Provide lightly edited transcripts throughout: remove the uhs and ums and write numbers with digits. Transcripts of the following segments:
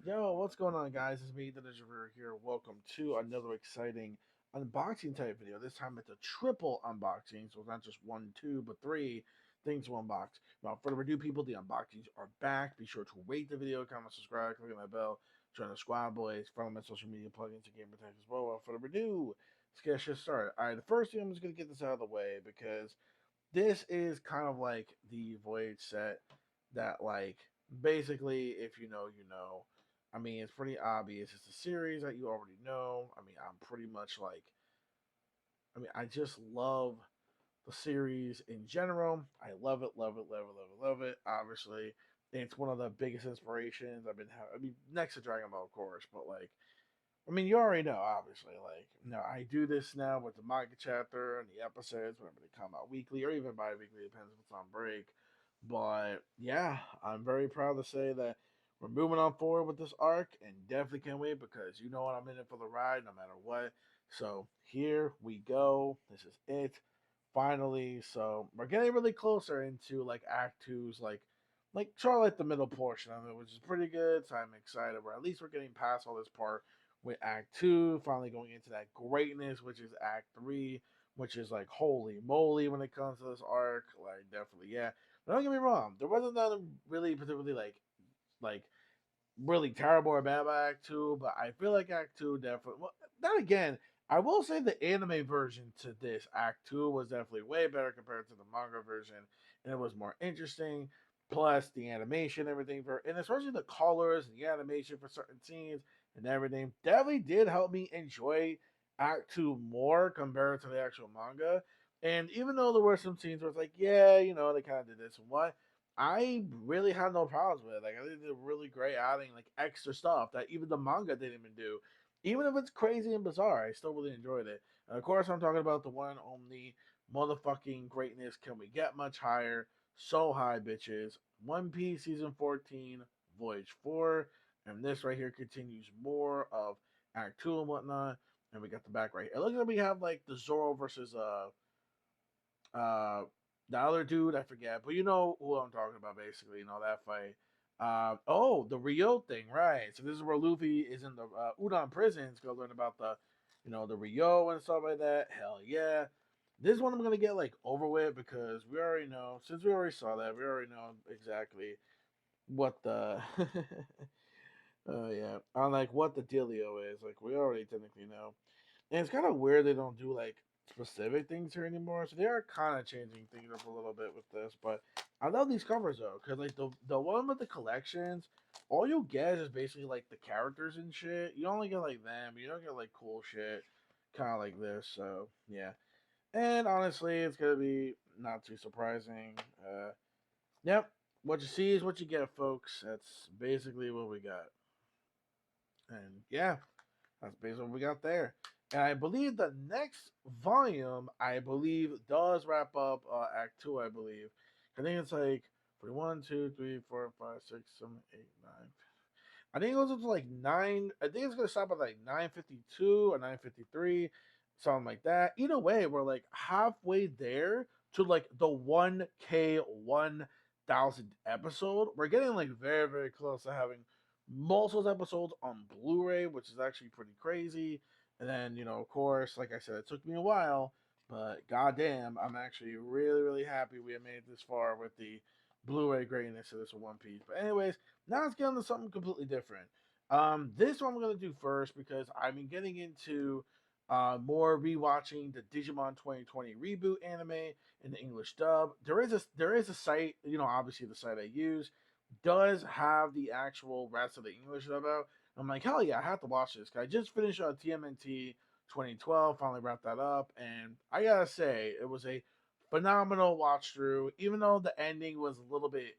Yo, what's going on, guys? It's me, the Ninja here. Welcome to another exciting unboxing type video. This time it's a triple unboxing, so it's not just one, two, but three things to unbox. Without further ado, people, the unboxings are back. Be sure to rate the video, comment, subscribe, click on that bell, join the squad, boys. Follow my social media plugins and game protect as well. Without further ado, let's get shit started. All right, the first thing I'm just gonna get this out of the way because this is kind of like the Voyage set that, like, basically, if you know, you know. I mean, it's pretty obvious. It's a series that you already know. I mean, I'm pretty much like, I just love the series in general. I love it, love it, love it, love it, love it. Obviously, it's one of the biggest inspirations I've been having. I mean, next to Dragon Ball, of course, but like, I mean, you already know, obviously. Like, I do this now with the manga chapter and the episodes whenever they come out weekly or even bi weekly, depends if it's on break. But yeah, I'm very proud to say that we're moving on forward with this arc and definitely can't wait because you know what, I'm in it for the ride no matter what. So here we go. This is it. Finally. So we're getting really closer into like Act Two's like try like the middle portion of it, which is pretty good. So I'm excited. We're at least we're getting past all this part with Act Two, finally going into that greatness, which is Act Three, which is like holy moly when it comes to this arc. Like definitely, yeah. But don't get me wrong, there wasn't nothing really particularly like really terrible or bad about Act Two, but I feel like Act Two definitely. Well, then again, I will say the anime version to this Act Two was definitely way better compared to the manga version, and it was more interesting. Plus the animation, everything for, and especially the colors and the animation for certain scenes and everything, definitely did help me enjoy Act Two more compared to the actual manga. And even though there were some scenes where it's like, yeah, they kind of did this and what, I really had no problems with it. Like, I think they did really great adding like extra stuff that even the manga didn't even do. Even if it's crazy and bizarre, I still really enjoyed it. And of course, I'm talking about the one and only motherfucking greatness. Can we get much higher? So high, bitches. One Piece season 14, Voyage 4, and this right here continues more of Act 2 and whatnot. And we got the back right here. It looks like we have like the Zoro versus uh the other dude, I forget, but you know who I'm talking about, basically. That fight. Oh, the Rio thing, right? So this is where Luffy is in the Udon prison. He's gonna learn about the Rio and stuff like that. Hell yeah! This one I'm gonna get like over with because we already know. Since we already saw that, we already know exactly what the. Oh yeah, on like what the dealio is. Like we already technically know. And it's kind of weird they don't do like specific things here anymore. So they are kind of changing things up a little bit with this. But I love these covers though, because like the one with the collections, all you get is basically like the characters and shit. You only get like them. You don't get like cool shit, kind of like this. So yeah. And honestly, it's gonna be not too surprising. Yep. What you see is what you get, folks. That's basically what we got. And yeah, that's basically what we got there. And I believe the next volume, I believe, does wrap up Act Two. I believe. I think it's like 41, 2, 3, 4, 5, 6, 7, 8, 9. I think it goes up to like 9. I think it's gonna stop at like 952 or 953, something like that. Either way, we're like halfway there to like the 1K 1,000 episode. We're getting like very very close to having most of those episodes on Blu-ray, which is actually pretty crazy. And then of course, like I said, it took me a while, but goddamn, I'm actually really really happy we have made it this far with the Blu-ray greatness of this One Piece. But anyways, now let's get into something completely different. This one I'm gonna do first because I've been getting into more rewatching the Digimon 2020 reboot anime in the English dub. There is a site, obviously the site I use does have the actual rest of the English dub out. I'm like, hell yeah, I have to watch this. I just finished TMNT 2012, finally wrapped that up, and I gotta say, it was a phenomenal watch through. Even though the ending was a little bit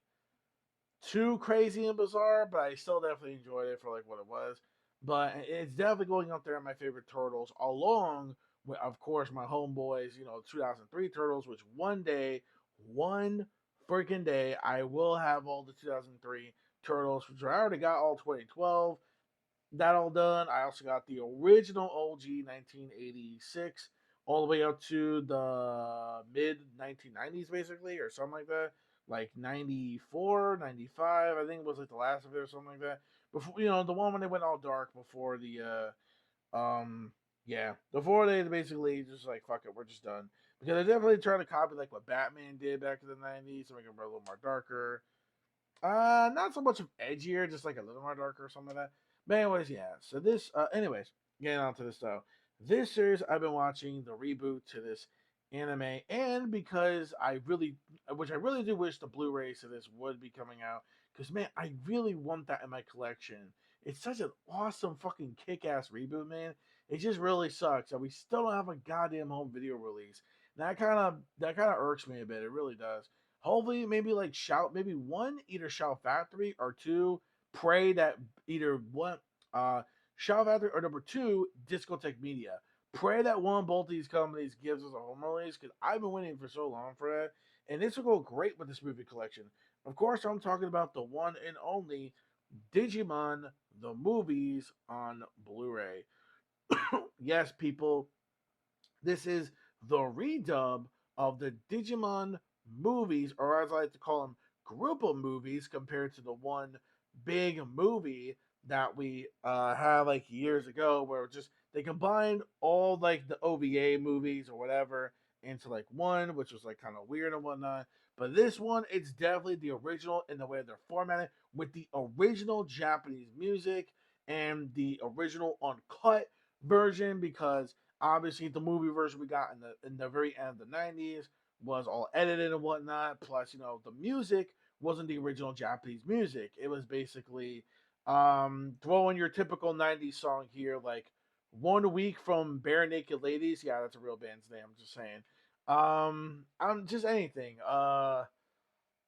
too crazy and bizarre, but I still definitely enjoyed it for like what it was. But it's definitely going up there in my favorite turtles, along with, of course, my homeboys. 2003 turtles, which one freaking day, I will have all the 2003 turtles, which I already got all 2012. That all done. I also got the original OG 1986 all the way up to the mid 1990s, basically, or something like that. like 94, 95. I think it was like the last of it or something like that. Before, the one when they went all dark before yeah, before they basically just like fuck it, we're just done. Because they definitely trying to copy like what Batman did back in the 90s to make it a little more darker. Not so much of edgier, just like a little more darker or something like that. But anyways, yeah. So this, anyways, getting on to this though. This series, I've been watching the reboot to this anime, and because which I really do wish the Blu-rays to this would be coming out, because man, I really want that in my collection. It's such an awesome fucking kick-ass reboot, man. It just really sucks that we still don't have a goddamn home video release. That kind of irks me a bit. It really does. Hopefully, maybe like shout, maybe one either Shout Factory or two pray that either one Shout Factory or number two Discotech Media. Pray that one both of these companies gives us a home release because I've been waiting for so long for that, and this will go great with this movie collection. Of course, I'm talking about the one and only Digimon the movies on Blu-ray. Yes, people, this is the redub of the Digimon movies, or as I like to call them, group of movies, compared to the one big movie that we had like years ago, where just they combined all like the OVA movies or whatever into like one, which was like kind of weird and whatnot. But this one, it's definitely the original in the way they're formatted with the original Japanese music and the original uncut version because obviously the movie version we got in the very end of the 90s was all edited and whatnot. Plus, the music wasn't the original Japanese music. It was basically throwing your typical 90s song here, like 1 week from Bare Naked Ladies. Yeah, that's a real band's name. I'm just saying. I'm just anything.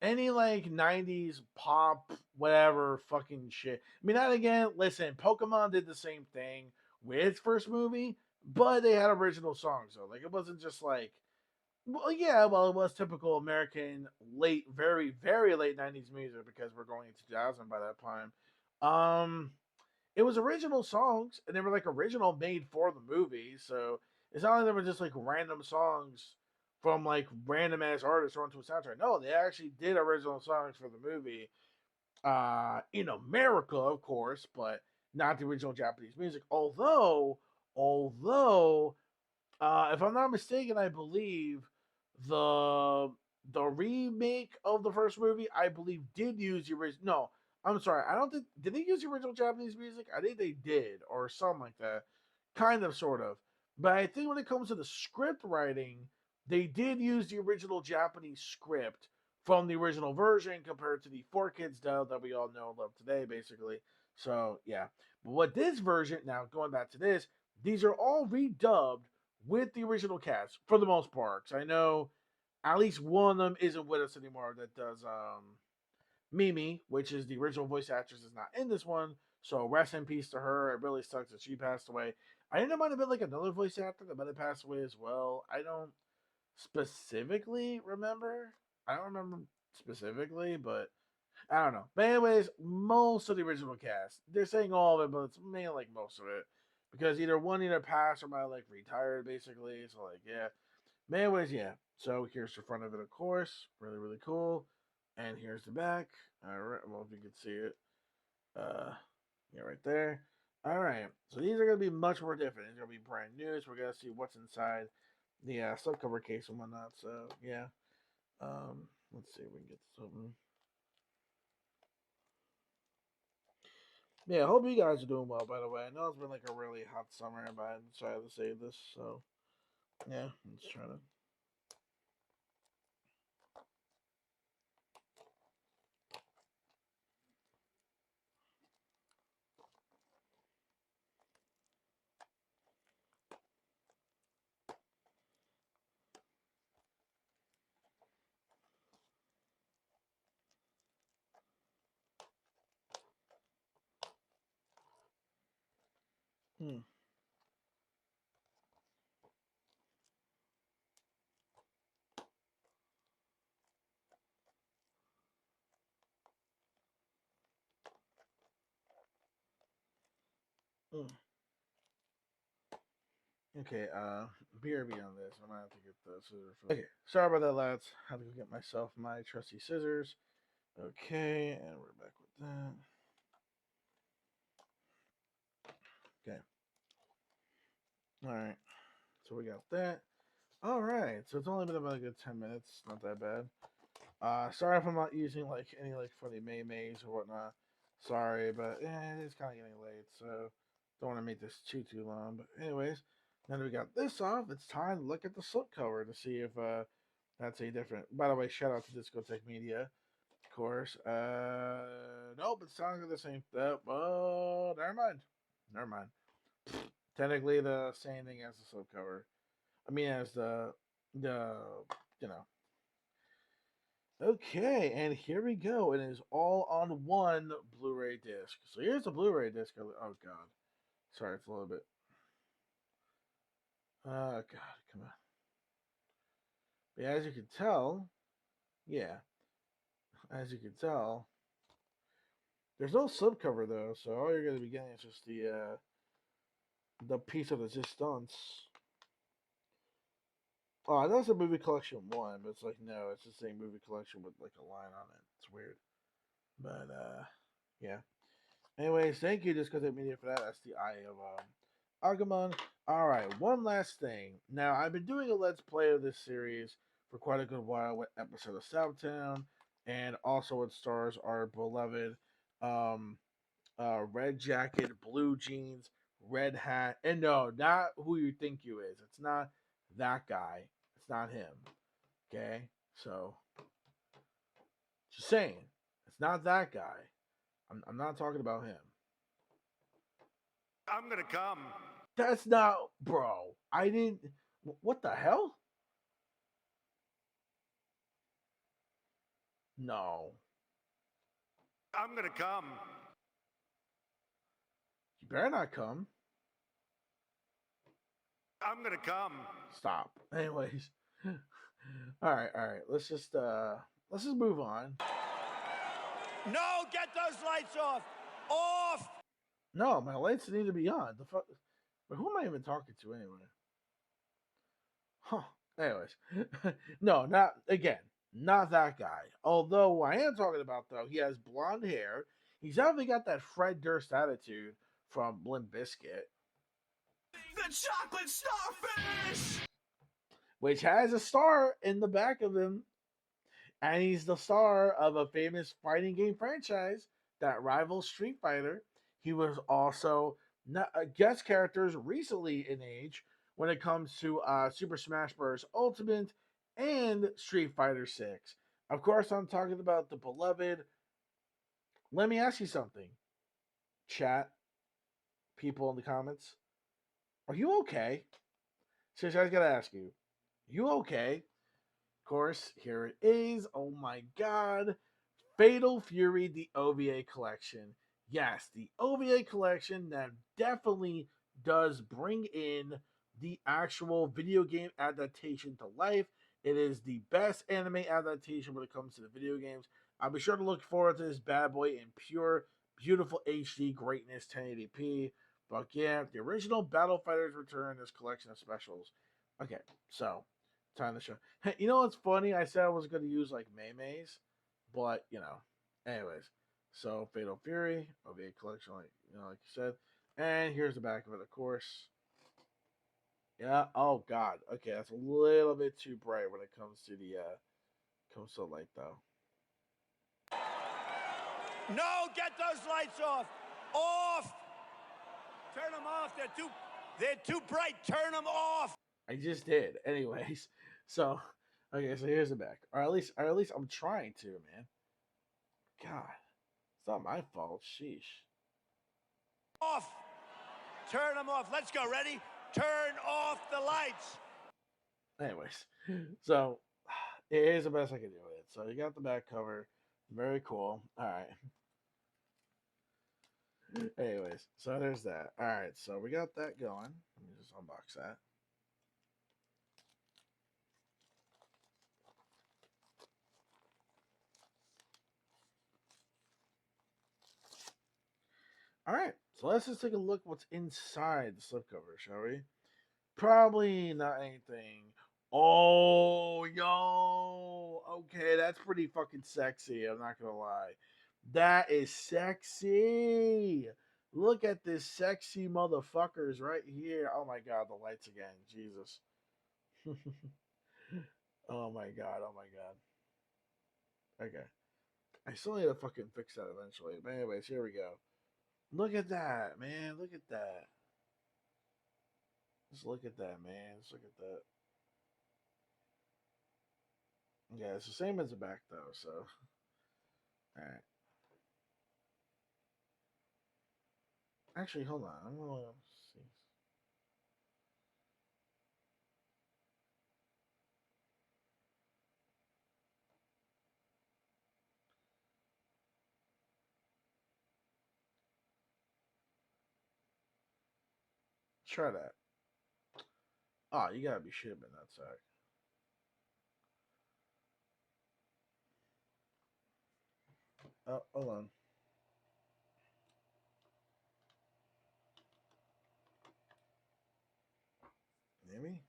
Any like 90s pop whatever fucking shit. I mean, that again, listen, Pokemon did the same thing with its first movie, but they had original songs though. Like it wasn't just like well, yeah, well, it was typical American late, very, very late 90s music because we're going into 2000 by that time. Um, it was original songs, and they were like original made for the movie. So it's not like they were just like random songs from like random ass artists or onto a soundtrack. No, they actually did original songs for the movie. In America, of course, but not the original Japanese music. Although if I'm not mistaken, I believe the the remake of the first movie, I believe, did use the original. No, I'm sorry. I don't think did they use the original Japanese music. I think they did, or something like that. Kind of, sort of. But I think when it comes to the script writing, they did use the original Japanese script from the original version compared to the 4Kids dub that we all know and love today, basically. So yeah. But what this version now, going back to this, these are all redubbed with the original cast for the most part. 'Cause I know at least one of them isn't with us anymore that does Mimi, which is the original voice actress, is not in this one. So rest in peace to her. It really sucks that she passed away. I think it might have been like another voice actor that might have passed away as well. I don't specifically remember. I don't remember specifically, but I don't know. But anyways, most of the original cast, they're saying all of it, but it's mainly like most of it. Because either one either passed or might have like retired basically. So like yeah. But anyways, yeah. So here's the front of it, of course. Really, really cool. And here's the back. Alright, well if you can see it. Uh yeah, right there. Alright. So these are gonna be much more different. It's gonna be brand new, so we're gonna see what's inside the slipcover case and whatnot. So yeah. Let's see if we can get this open. Yeah, I hope you guys are doing well, by the way. I know it's been like a really hot summer, but I decided to save this, so yeah, let's try to. Hmm. Hmm. Okay, BRB on this. I'm gonna have to get the scissors. Okay, sorry about that, lads. I have to go get myself my trusty scissors. Okay, and we're back with that. Okay. All right. So we got that. All right. So it's only been about a good 10 minutes. Not that bad. Sorry if I'm not using like any like funny maymays or whatnot. Sorry, but it's kind of getting late, so don't want to make this too long. But anyways, now that we got this off, it's time to look at the slipcover to see if that's any different. By the way, shout out to Discotech Media, of course. Nope, it's sounding the same. Oh, never mind. Never mind. Technically, the same thing as the slipcover. I mean, as the you know. Okay, and here we go. It is all on one Blu-ray disc. So here's the Blu-ray disc. Oh God, sorry, it's a little bit. Oh God, come on. But as you can tell, yeah, as you can tell, there's no slipcover though. So all you're gonna be getting is just the piece of resistance. Oh, that's a movie collection one, but it's like no, it's the same movie collection with like a line on it. It's weird, but yeah. Anyways, thank you just because I media for that. That's the Eye of Agumon. Alright, one last thing. Now, I've been doing a Let's Play of this series for quite a good while with episode of Southtown, and also it stars our beloved um, red jacket, blue jeans, red hat, and no, not who you think you is. It's not that guy. It's not him. Okay? So, just saying. It's not that guy. I'm not talking about him. I'm gonna come. That's not, bro. I didn't. What the hell? No. I'm gonna come. You better not come. I'm gonna come. Stop. Anyways. All right. Let's just move on. No, get those lights off. Off. No, my lights need to be on. The fuck. But who am I even talking to anyway? Huh. Anyways, no, not again. Not that guy. Although who I am talking about though, he has blonde hair. He's definitely got that Fred Durst attitude from Limp Bizkit. The chocolate starfish. Which has a star in the back of him, and he's the star of a famous fighting game franchise that rivals Street Fighter. He was also guest characters recently in age when it comes to Super Smash Bros. Ultimate and Street Fighter 6. Of course, I'm talking about the beloved. Let me ask you something, chat people in the comments. Are you okay? Seriously, I gotta ask you. You okay? Of course, here it is. Oh my god. Fatal Fury, the OVA collection. Yes, the OVA collection that definitely does bring in the actual video game adaptation to life. It is the best anime adaptation when it comes to the video games. I'll be sure to look forward to this bad boy in pure, beautiful HD greatness 1080p. But yeah, the original Battle Fighters return this collection of specials. Okay, so time to show. Hey, you know what's funny? I said I was going to use like Maymays, but anyways. So Fatal Fury, OVA collection, like like you said, and here's the back of it, of course. Yeah. Oh God. Okay, that's a little bit too bright when it comes to the comes to light though. No, get those lights off. Off. Turn them off. They're too bright. Turn them off. I just did. Anyways, so okay, so here's the back, or at least I'm trying to, man. God, it's not my fault. Sheesh. Off. Turn them off. Let's go. Ready? Turn off the lights. Anyways, so it is the best I can do with it. So you got the back cover, very cool. All right. Anyways, so there's that. All right, so we got that going. Let me just unbox that. All right, so let's just take a look what's inside the slipcover, shall we? Probably not anything. Oh, yo. Okay, that's pretty fucking sexy. I'm not gonna lie. That is sexy. Look at this sexy motherfuckers right here. Oh my god, the lights again. Jesus. Oh my god. Oh my god. Okay. I still need to fucking fix that eventually. But anyways, here we go. Look at that, man. Look at that. Just look at that, man. Just look at that. Yeah, it's the same as the back though, so alright. Actually, hold on. I'm gonna see. Try that. Oh, you gotta be shitting me, that sack. Oh, hold on. Maybe?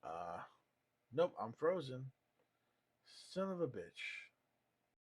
Uh, nope, I'm frozen. Son of a bitch.